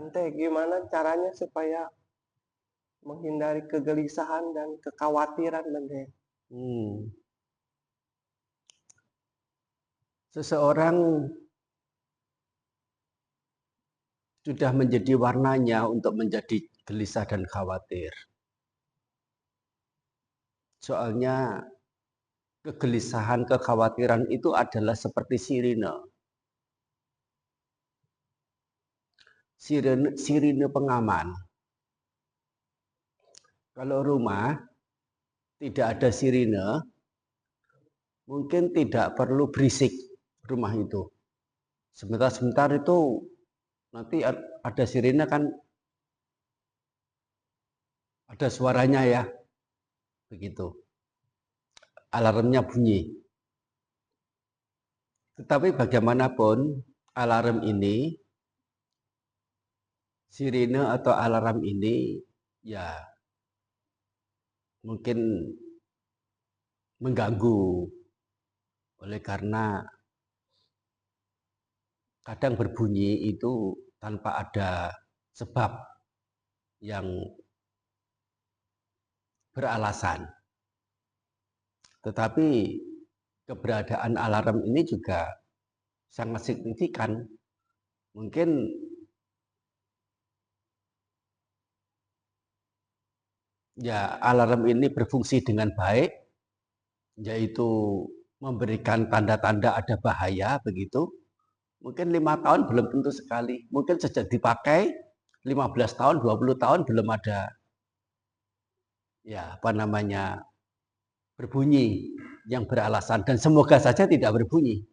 Bante, gimana caranya supaya menghindari kegelisahan dan kekhawatiran, Bante? Seseorang sudah menjadi warnanya untuk menjadi gelisah dan khawatir. Soalnya kegelisahan, kekhawatiran itu adalah seperti sirine. Sirine pengaman. Kalau rumah tidak ada sirine, mungkin tidak perlu berisik rumah itu. Sebentar-sebentar itu nanti ada sirine kan, ada suaranya ya, begitu. Alarmnya bunyi. Tetapi bagaimanapun alarm ini, sirine atau alarm ini ya mungkin mengganggu oleh karena kadang berbunyi itu tanpa ada sebab yang beralasan. Tetapi keberadaan alarm ini juga sangat signifikan. Mungkin ya alarm ini berfungsi dengan baik, yaitu memberikan tanda-tanda ada bahaya begitu. Mungkin 5 tahun belum tentu sekali. Mungkin sejak dipakai 15 tahun, 20 tahun belum ada ya berbunyi yang beralasan, dan semoga saja tidak berbunyi.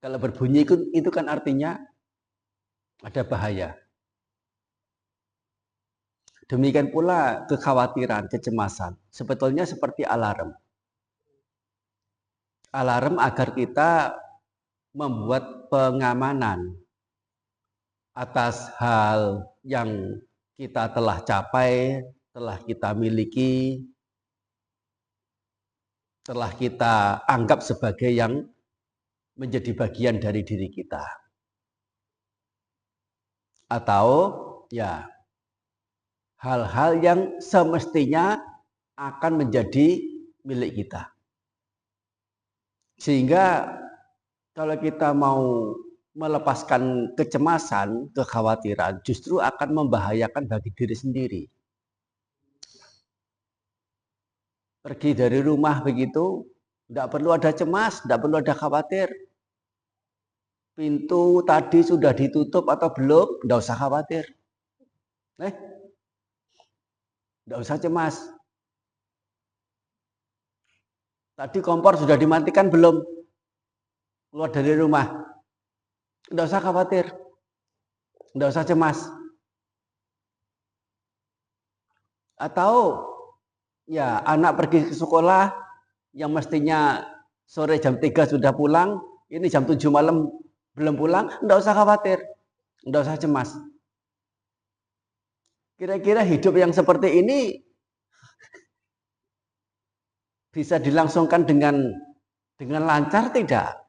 Kalau berbunyi itu kan artinya ada bahaya. Demikian pula kekhawatiran, kecemasan. Sebetulnya seperti alarm. Alarm agar kita membuat pengamanan atas hal yang kita telah capai, telah kita miliki, telah kita anggap sebagai yang menjadi bagian dari diri kita. Atau ya hal-hal yang semestinya akan menjadi milik kita. Sehingga kalau kita mau melepaskan kecemasan, kekhawatiran, justru akan membahayakan bagi diri sendiri. Pergi dari rumah begitu, tidak perlu ada cemas, tidak perlu ada khawatir. Pintu tadi sudah ditutup atau belum, tidak usah khawatir. Tidak usah cemas. Tadi kompor sudah dimatikan belum? Keluar dari rumah. Tidak usah khawatir. Tidak usah cemas. Atau ya anak pergi ke sekolah yang mestinya sore jam 3 sudah pulang, ini jam 7 malam belum pulang, tidak usah khawatir. Tidak usah cemas. Kira-kira hidup yang seperti ini bisa dilangsungkan dengan lancar tidak?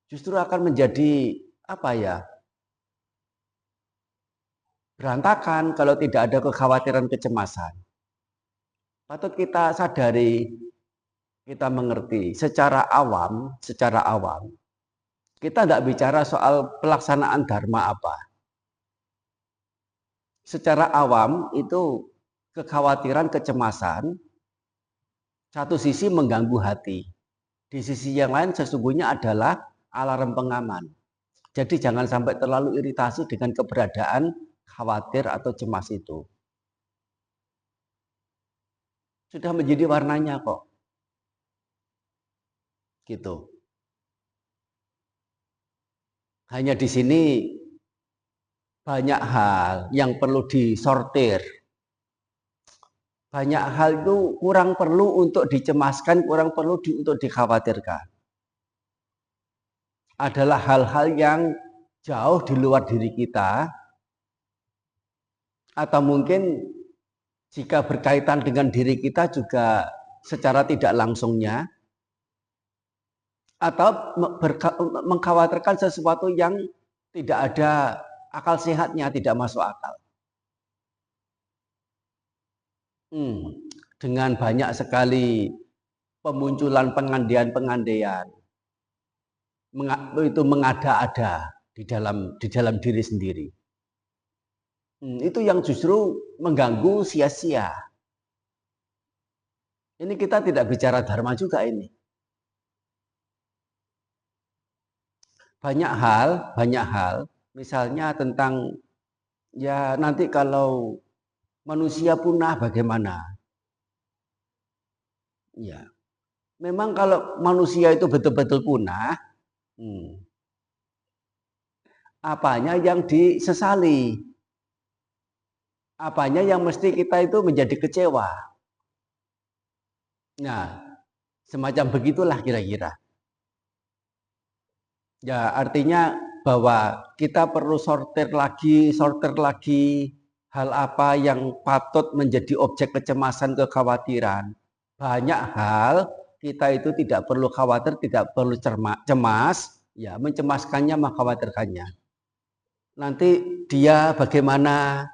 Justru akan menjadi berantakan kalau tidak ada kekhawatiran, kecemasan. Patut kita sadari, kita mengerti secara awam, kita tidak bicara soal pelaksanaan dharma apa. Secara awam itu kekhawatiran, kecemasan, satu sisi mengganggu hati. Di sisi yang lain sesungguhnya adalah alarm pengaman. Jadi jangan sampai terlalu iritasi dengan keberadaan khawatir atau cemas itu. Sudah menjadi warnanya kok. Gitu. Hanya di sini banyak hal yang perlu disortir. Banyak hal itu kurang perlu untuk dicemaskan, kurang perlu untuk dikhawatirkan. Adalah hal-hal yang jauh di luar diri kita, atau mungkin jika berkaitan dengan diri kita juga secara tidak langsungnya, atau mengkhawatirkan sesuatu yang tidak ada akal sehatnya, tidak masuk akal. Dengan banyak sekali pemunculan pengandaian-pengandaian, itu mengada-ada di dalam diri sendiri. Itu yang justru mengganggu sia-sia. Ini kita tidak bicara dharma juga ini. Banyak hal, misalnya tentang ya nanti kalau manusia punah bagaimana? Ya, memang kalau manusia itu betul-betul punah, apanya yang disesali? Apanya yang mesti kita itu menjadi kecewa? Nah, semacam begitulah kira-kira. Ya, artinya bahwa kita perlu sortir lagi hal apa yang patut menjadi objek kecemasan, kekhawatiran. Banyak hal kita itu tidak perlu khawatir, tidak perlu cemas, ya mencemaskannya, mengkhawatirkannya. Nanti dia bagaimana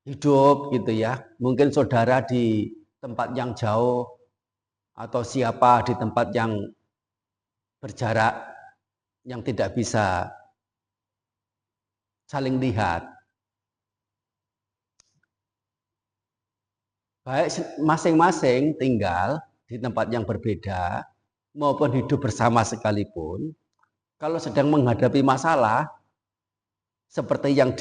hidup gitu ya. Mungkin saudara di tempat yang jauh atau siapa di tempat yang berjarak yang tidak bisa saling lihat. Baik masing-masing tinggal di tempat yang berbeda maupun hidup bersama sekalipun, kalau sedang menghadapi masalah seperti yang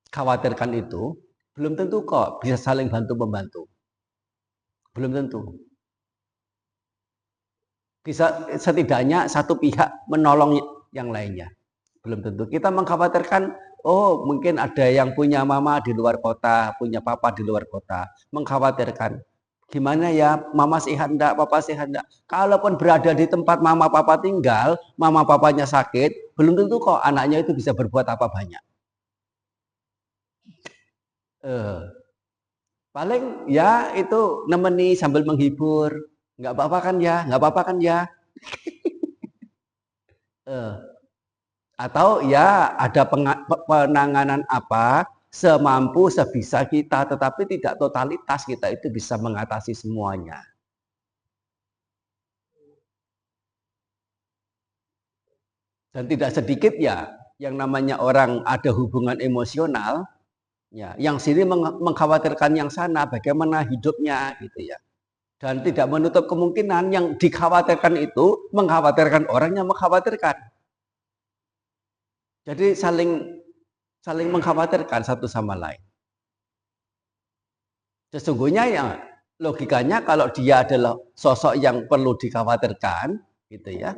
khawatirkan itu, belum tentu kok bisa saling bantu-membantu. Belum tentu. Bisa setidaknya satu pihak menolong yang lainnya. Belum tentu. Kita mengkhawatirkan, oh mungkin ada yang punya mama di luar kota, punya papa di luar kota. Mengkhawatirkan. Gimana ya, mama sehat enggak, papa sehat enggak? Kalaupun berada di tempat mama papa tinggal, mama papanya sakit, belum tentu kok anaknya itu bisa berbuat apa banyak. Paling ya itu nemeni sambil menghibur. Nggak apa-apa kan ya, nggak apa-apa kan ya. Atau ya ada penanganan apa semampu sebisa kita, tetapi tidak totalitas kita itu bisa mengatasi semuanya. Dan tidak sedikit ya yang namanya orang ada hubungan emosional, ya, yang sini mengkhawatirkan yang sana, bagaimana hidupnya gitu ya. Dan tidak menutup kemungkinan yang dikhawatirkan itu mengkhawatirkan orang yang mengkhawatirkan. Jadi saling mengkhawatirkan satu sama lain. Sesungguhnya ya logikanya kalau dia adalah sosok yang perlu dikhawatirkan, gitu ya.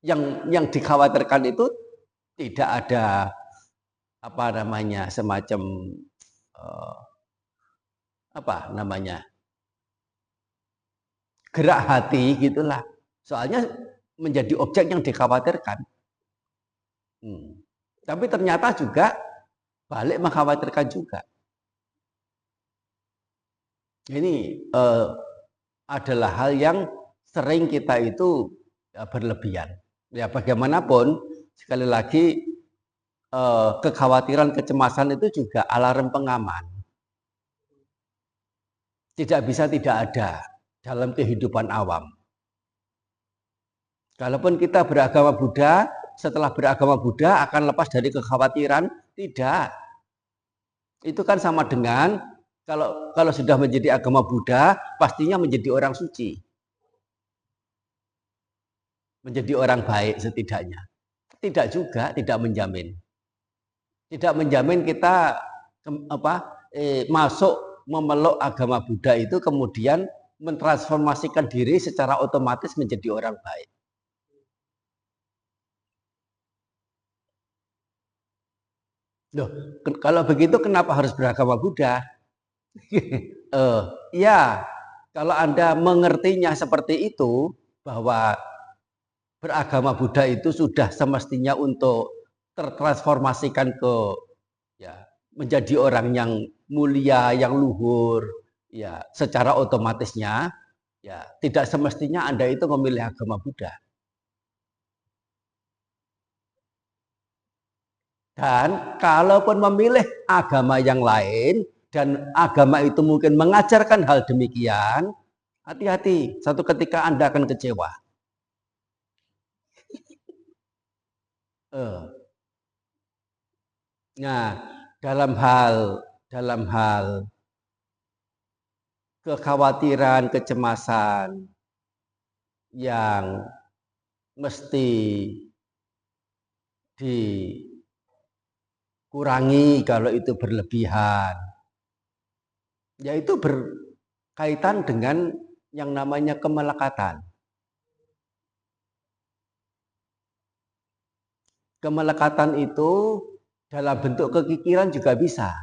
Yang dikhawatirkan itu tidak ada semacam gerak hati gitulah. Soalnya menjadi objek yang dikhawatirkan. Tapi ternyata juga balik mengkhawatirkan juga. Ini adalah hal yang sering kita itu berlebihan. Ya bagaimanapun, sekali lagi kekhawatiran, kecemasan itu juga alarm pengaman. Tidak bisa tidak ada dalam kehidupan awam. Kalaupun kita beragama Buddha, setelah beragama Buddha akan lepas dari kekhawatiran? Tidak. Itu kan sama dengan kalau sudah menjadi agama Buddha, pastinya menjadi orang suci. Menjadi orang baik setidaknya. Tidak juga, tidak menjamin. Tidak menjamin kita masuk memeluk agama Buddha itu kemudian mentransformasikan diri secara otomatis menjadi orang baik. Loh, kalau begitu kenapa harus beragama Buddha? Ya, kalau Anda mengertinya seperti itu, bahwa beragama Buddha itu sudah semestinya untuk tertransformasikan ke menjadi orang yang mulia, yang luhur, ya secara otomatisnya, Ya, tidak semestinya Anda itu memilih agama Buddha. Dan kalaupun memilih agama yang lain dan agama itu mungkin mengajarkan hal demikian, hati-hati, satu ketika Anda akan kecewa. Nah, dalam hal kekhawatiran, kecemasan yang mesti dikurangi kalau itu berlebihan, yaitu berkaitan dengan yang namanya kemelekatan. Kemelekatan itu dalam bentuk kekikiran juga bisa.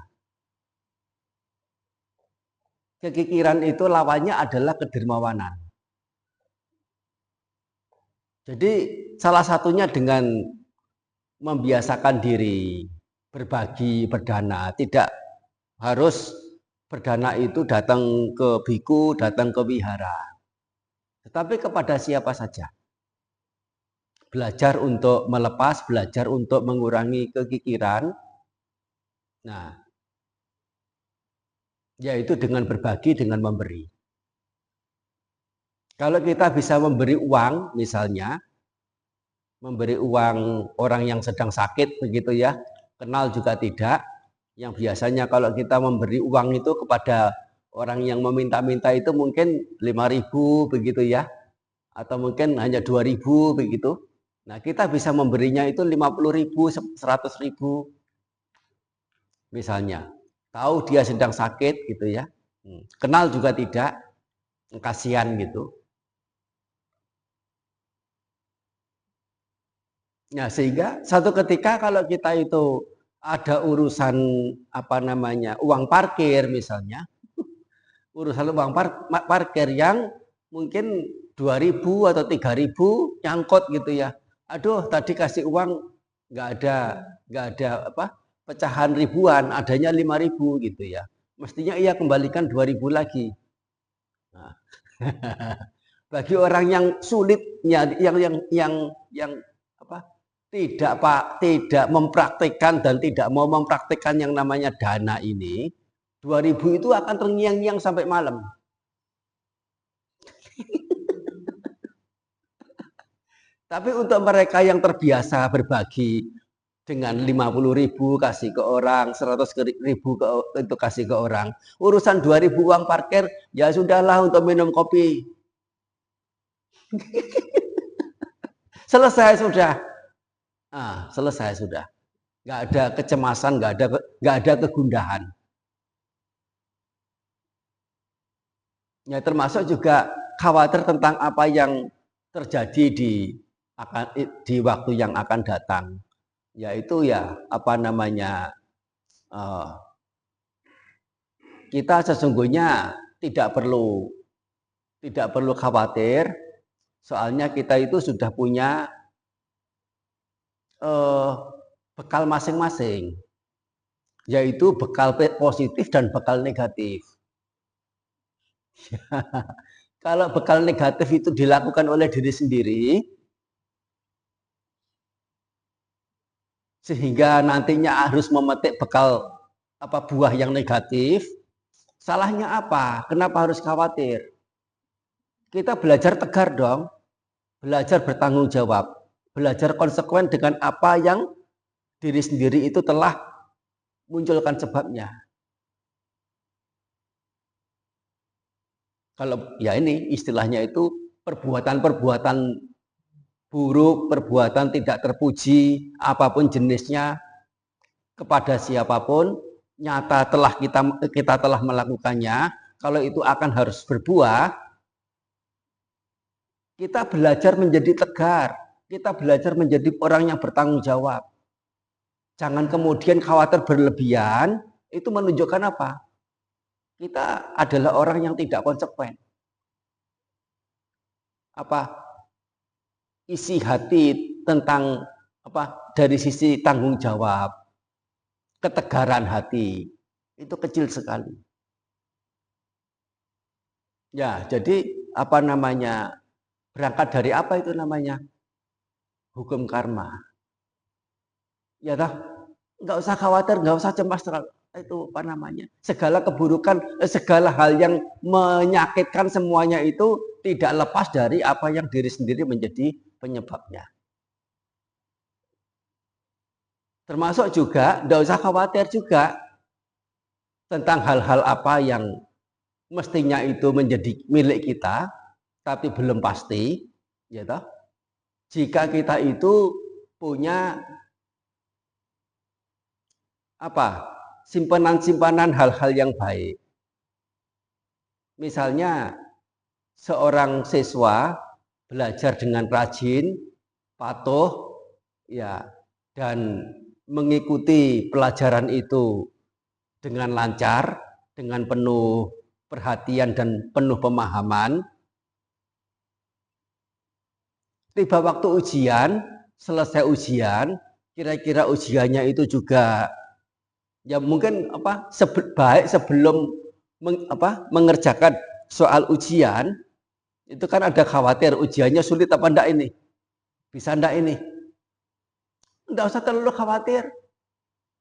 Kekikiran itu lawannya adalah kedermawanan. Jadi salah satunya dengan membiasakan diri berbagi, berdana. Tidak harus berdana itu datang ke biku, datang ke wihara. Tetapi kepada siapa saja. Belajar untuk melepas, belajar untuk mengurangi kekikiran. Nah, yaitu dengan berbagi, dengan memberi. Kalau kita bisa memberi uang, misalnya, memberi uang orang yang sedang sakit, begitu ya, kenal juga tidak, yang biasanya kalau kita memberi uang itu kepada orang yang meminta-minta itu mungkin 5.000 begitu ya, atau mungkin hanya 2.000 begitu. Nah, kita bisa memberinya itu 50.000, 100.000 misalnya. Tahu dia sedang sakit gitu ya. Kenal juga tidak, kasihan gitu. Nah, sehingga satu ketika kalau kita itu ada urusan apa namanya uang parkir misalnya, urusan uang parkir yang mungkin 2.000 atau 3.000 nyangkut gitu ya. Aduh, tadi kasih uang nggak ada apa pecahan ribuan, adanya 5.000 gitu ya. Mestinya ia kembalikan 2.000 lagi. Nah, bagi orang yang sulit, yang apa tidak mempraktikkan dan tidak mau mempraktikkan yang namanya dana ini, 2.000 itu akan terngiang-ngiang sampai malam. Tapi untuk mereka yang terbiasa berbagi dengan 50.000 kasih ke orang, 100.000 itu kasih ke orang, urusan 2.000 uang parkir ya sudahlah untuk minum kopi. Selesai sudah. Selesai sudah. Nggak ada kecemasan, nggak ada kegundahan. Ya, termasuk juga khawatir tentang apa yang terjadi di waktu yang akan datang. Yaitu ya apa namanya kita sesungguhnya tidak perlu khawatir, soalnya kita itu sudah punya bekal masing-masing, yaitu bekal positif dan bekal negatif. Kalau bekal negatif itu dilakukan oleh diri sendiri, sehingga nantinya harus memetik bekal buah yang negatif, salahnya apa? Kenapa harus khawatir? Kita belajar tegar dong, belajar bertanggung jawab, belajar konsekuen dengan apa yang diri sendiri itu telah munculkan sebabnya. Kalau ya ini istilahnya itu perbuatan-perbuatan buruk, perbuatan tidak terpuji, apapun jenisnya kepada siapapun, nyata kita telah melakukannya, kalau itu akan harus berbuah, kita belajar menjadi tegar, kita belajar menjadi orang yang bertanggung jawab. Jangan kemudian khawatir berlebihan, itu menunjukkan apa? Kita adalah orang yang tidak konsekuen. Isi hati tentang dari sisi tanggung jawab, ketegaran hati itu kecil sekali. Ya, jadi apa namanya, berangkat dari apa itu namanya? Hukum karma. Ya toh, nggak usah khawatir, nggak usah cemas itu apa namanya? Segala keburukan, segala hal yang menyakitkan semuanya itu tidak lepas dari apa yang diri sendiri menjadi penyebabnya. Termasuk juga, nggak usah khawatir juga tentang hal-hal apa yang mestinya itu menjadi milik kita, tapi belum pasti, ya toh. Jika kita itu punya apa? Simpanan-simpanan hal-hal yang baik. Misalnya seorang siswa belajar dengan rajin, patuh, ya, dan mengikuti pelajaran itu dengan lancar, dengan penuh perhatian dan penuh pemahaman. Tiba waktu ujian, selesai ujian, kira-kira ujiannya itu juga ya mungkin baik sebelum mengerjakan soal ujian, itu kan ada khawatir ujiannya sulit apa enggak ini, bisa enggak ini. Enggak usah terlalu khawatir.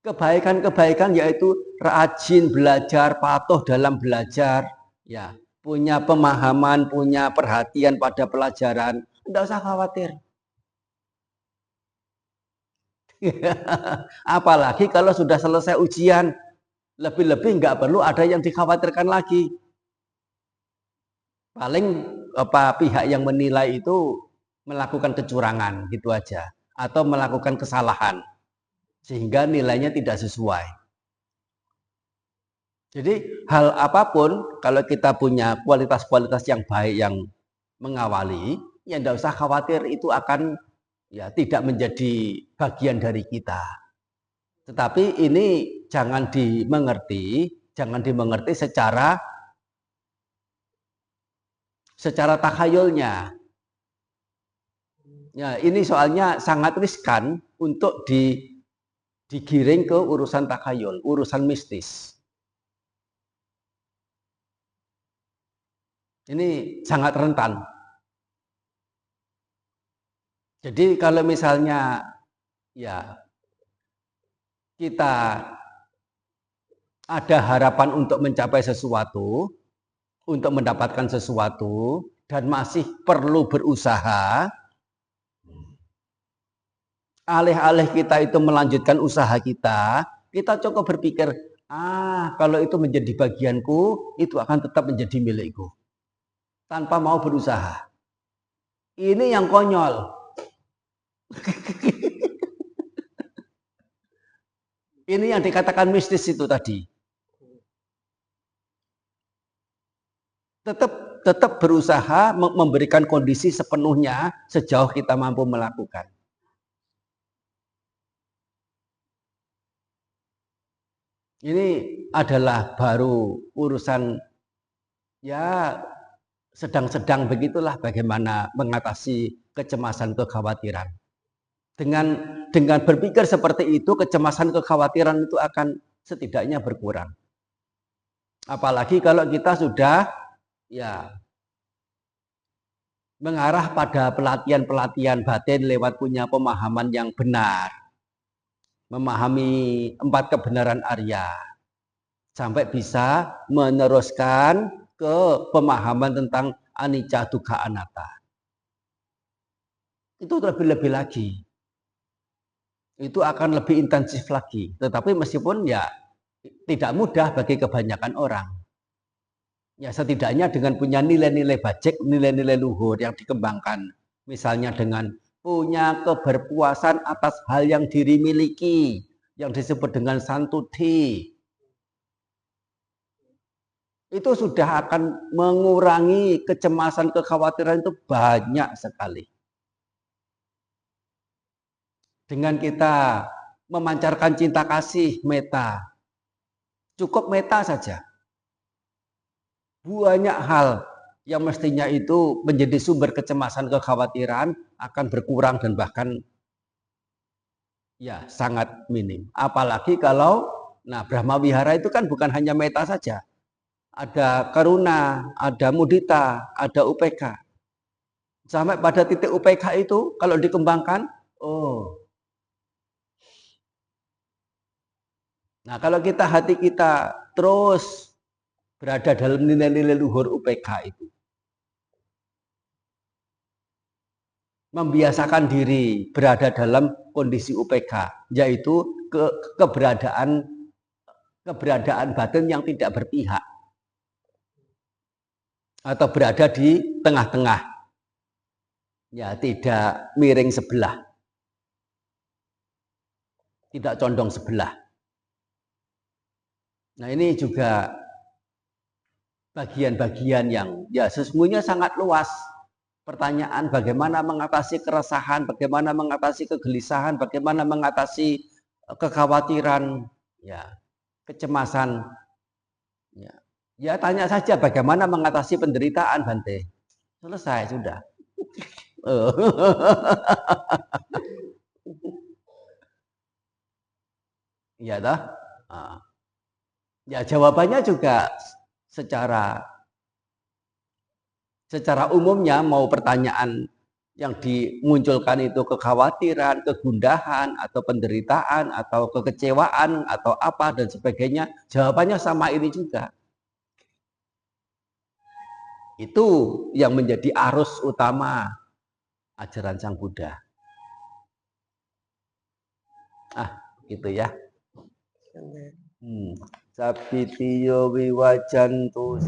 Kebaikan-kebaikan yaitu rajin belajar, patuh dalam belajar, ya, punya pemahaman, punya perhatian pada pelajaran, enggak usah khawatir. Apalagi kalau sudah selesai ujian, lebih-lebih nggak perlu ada yang dikhawatirkan lagi. Paling pihak yang menilai itu melakukan kecurangan gitu aja, atau melakukan kesalahan sehingga nilainya tidak sesuai. Jadi hal apapun kalau kita punya kualitas-kualitas yang baik yang mengawali, ya tidak usah khawatir itu akan ya tidak menjadi bagian dari kita. Tetapi ini jangan dimengerti secara takhayulnya. Ya, ini soalnya sangat riskan untuk digiring ke urusan takhayul, urusan mistis. Ini sangat rentan. Jadi kalau misalnya ya kita ada harapan untuk mencapai sesuatu, untuk mendapatkan sesuatu, dan masih perlu berusaha, alih-alih kita itu melanjutkan usaha kita cukup berpikir, kalau itu menjadi bagianku, itu akan tetap menjadi milikku. Tanpa mau berusaha. Ini yang konyol. Ini yang dikatakan mistis itu tadi. Tetap berusaha memberikan kondisi sepenuhnya sejauh kita mampu melakukan. Ini adalah baru urusan ya sedang-sedang begitulah bagaimana mengatasi kecemasan kekhawatiran. Dengan berpikir seperti itu, kecemasan kekhawatiran itu akan setidaknya berkurang. Apalagi kalau kita sudah ya mengarah pada pelatihan-pelatihan batin lewat punya pemahaman yang benar, memahami 4 kebenaran Arya, sampai bisa meneruskan ke pemahaman tentang anicca dukkha anatta. Itu lebih-lebih lagi. Itu akan lebih intensif lagi. Tetapi meskipun ya tidak mudah bagi kebanyakan orang. Ya setidaknya dengan punya nilai-nilai bajik, nilai-nilai luhur yang dikembangkan. Misalnya dengan punya keberpuasan atas hal yang diri miliki, yang disebut dengan santuti. Itu sudah akan mengurangi kecemasan, kekhawatiran itu banyak sekali. Dengan kita memancarkan cinta kasih, meta. Cukup meta saja. Banyak hal yang mestinya itu menjadi sumber kecemasan, kekhawatiran akan berkurang dan bahkan ya sangat minim. Apalagi kalau Brahma Wihara itu kan bukan hanya meta saja. ada karuna, ada mudita, ada UPK. Sampai pada titik UPK itu kalau dikembangkan, oh. Nah, kalau hati kita terus berada dalam nilai-nilai luhur UPK itu, membiasakan diri berada dalam kondisi UPK, yaitu keberadaan batin yang tidak berpihak atau berada di tengah-tengah, ya tidak miring sebelah, tidak condong sebelah. Nah, ini juga bagian-bagian yang ya sesungguhnya sangat luas. Pertanyaan bagaimana mengatasi keresahan, bagaimana mengatasi kegelisahan, bagaimana mengatasi kekhawatiran, ya, kecemasan. Ya, ya tanya saja bagaimana mengatasi penderitaan, Bante. Selesai sudah. Iya toh? Ya jawabannya juga secara umumnya mau pertanyaan yang dimunculkan itu kekhawatiran, kegundahan, atau penderitaan, atau kekecewaan, atau apa dan sebagainya, jawabannya sama ini juga. Itu yang menjadi arus utama ajaran Sang Buddha. Gitu ya. Sapitiyo wiwajantu